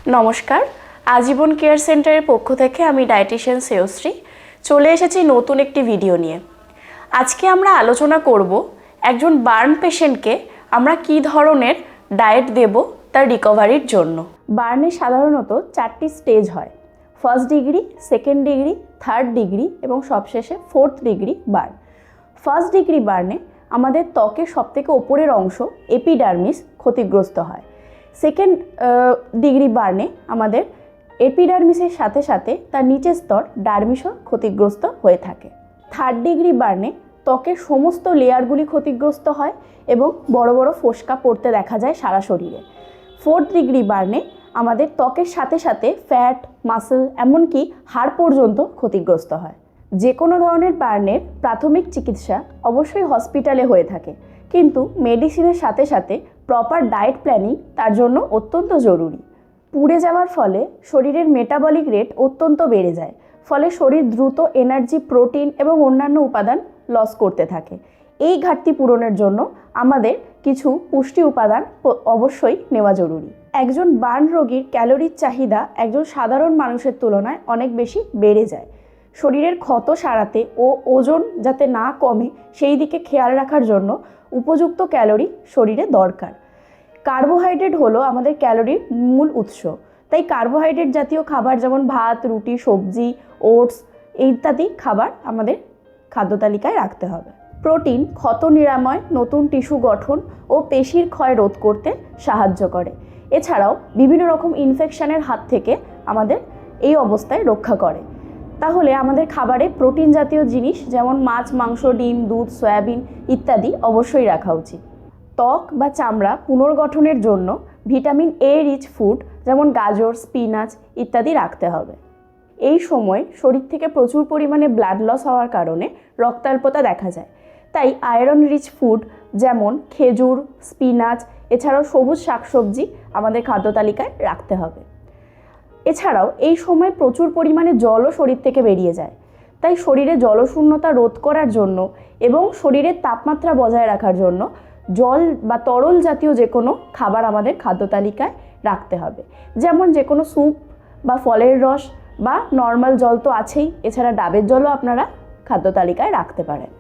নমস্কার, আজীবন কেয়ার সেন্টারের পক্ষ থেকে আমি ডায়েটিশিয়ান শ্রেয়শ্রী চলে এসেছি নতুন একটি ভিডিও নিয়ে। আজকে আমরা আলোচনা করব একজন বার্ন পেশেন্টকে আমরা কী ধরনের ডায়েট দেব তার রিকভারির জন্য। বার্নে সাধারণত 4টি স্টেজ হয়: first degree, second degree, third degree এবং সবশেষে 4th degree burn. First degree বার্নে আমাদের ত্বকের সবথেকে ওপরের অংশ এপিডার্মিস ক্ষতিগ্রস্ত হয়। সেকেন্ড ডিগ্রি বার্নে আমাদের এপিডার্মিসের সাথে সাথে তার নিচের স্তর ডার্মিসও ক্ষতিগ্রস্ত হয়ে থাকে। থার্ড ডিগ্রি বার্নে ত্বকের সমস্ত লেয়ারগুলি ক্ষতিগ্রস্ত হয় এবং বড় বড় ফোসকা পড়তে দেখা যায় সারা শরীরে। ফোর্থ ডিগ্রি বার্নে আমাদের ত্বকের সাথে সাথে ফ্যাট, মাসল এমনকি হাড় পর্যন্ত ক্ষতিগ্রস্ত হয়। যে কোনো ধরনের বার্নের প্রাথমিক চিকিৎসা অবশ্যই হসপিটালে হয়ে থাকে, কিন্তু মেডিসিনের সাথে সাথে প্রপার ডায়েট প্ল্যানিং তার জন্য অত্যন্ত জরুরি। পুড়ে যাওয়ার ফলে শরীরের মেটাবলিক রেট অত্যন্ত বেড়ে যায়, ফলে শরীর দ্রুত এনার্জি, প্রোটিন এবং অন্যান্য উপাদান লস করতে থাকে। এই ঘাটতি পূরণের জন্য আমাদের কিছু পুষ্টি উপাদান অবশ্যই নেওয়া জরুরি। একজন বার্ন রোগীর ক্যালোরির চাহিদা একজন সাধারণ মানুষের তুলনায় অনেক বেশি বেড়ে যায়। শরীরের ক্ষত সারাতে ও ওজন যাতে না কমে সেই দিকে খেয়াল রাখার জন্য উপযুক্ত ক্যালোরি শরীরে দরকার। কার্বোহাইড্রেট হলো আমাদের ক্যালোরির মূল উৎস, তাই কার্বোহাইড্রেট জাতীয় খাবার যেমন ভাত, রুটি, সবজি, ওটস ইত্যাদি খাবার আমাদের খাদ্য তালিকায় রাখতে হবে। প্রোটিন ক্ষত নিরাময়, নতুন টিস্যু গঠন ও পেশির ক্ষয় রোধ করতে সাহায্য করে। এছাড়াও বিভিন্ন রকম ইনফেকশনের হাত থেকে আমাদের এই অবস্থায় রক্ষা করে। তাহলে আমাদের খাবারে প্রোটিন জাতীয় জিনিস যেমন মাছ, মাংস, ডিম, দুধ, সয়াবিন ইত্যাদি অবশ্যই রাখা উচিত। ত্বক বা চামড়া পুনর্গঠনের জন্য ভিটামিন এ রিচ ফুড যেমন গাজর, স্পিনাচ ইত্যাদি রাখতে হবে। এই সময় শরীর থেকে প্রচুর পরিমাণে ব্লাড লস হওয়ার কারণে রক্তাল্পতা দেখা যায়, তাই আয়রন রিচ ফুড যেমন খেজুর, স্পিনাচ এছাড়াও সবুজ শাকসবজি আমাদের খাদ্য তালিকায় রাখতে হবে। এছাড়াও এই সময় প্রচুর পরিমাণে জলও শরীর থেকে বেরিয়ে যায়, তাই শরীরে জলশূন্যতা রোধ করার জন্য এবং শরীরের তাপমাত্রা বজায় রাখার জন্য জল বা তরল জাতীয় যে কোনো খাবার আমাদের খাদ্য তালিকায় রাখতে হবে। যেমন যে কোনো স্যুপ বা ফলের রস বা নর্মাল জল তো আছেই, এছাড়া ডাবের জলও আপনারা খাদ্য তালিকায় রাখতে পারেন।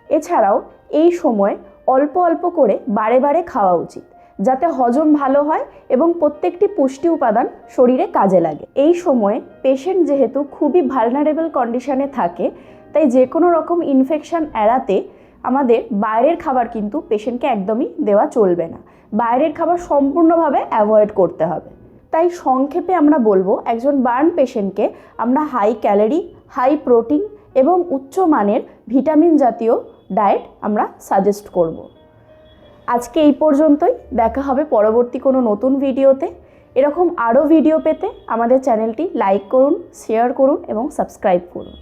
এছাড়াও এই সময় অল্প অল্প করে বারে বারে খাওয়া উচিত, যাতে হজম ভালো হয় এবং প্রত্যেকটি পুষ্টি উপাদান শরীরে কাজে লাগে। এই সময়ে পেশেন্ট যেহেতু খুবই ভালনারেবল কন্ডিশনে থাকে, তাই যে কোনো রকম ইনফেকশন এড়াতে আমাদের বাইরের খাবার কিন্তু পেশেন্টকে একদমই দেওয়া চলবে না। বাইরের খাবার সম্পূর্ণভাবে অ্যাভয়েড করতে হবে। তাই সংক্ষেপে আমরা বলবো, একজন বার্ন পেশেন্টকে আমরা হাই ক্যালোরি, হাই প্রোটিন এবং উচ্চ মানের ভিটামিন জাতীয় ডায়েট আমরা সাজেস্ট করব। আজকে এই পর্যন্তই, দেখা হবে পরবর্তী কোনো নতুন ভিডিওতে। এরকম আরও ভিডিও পেতে আমাদের চ্যানেলটি লাইক করুন, শেয়ার করুন এবং সাবস্ক্রাইব করুন।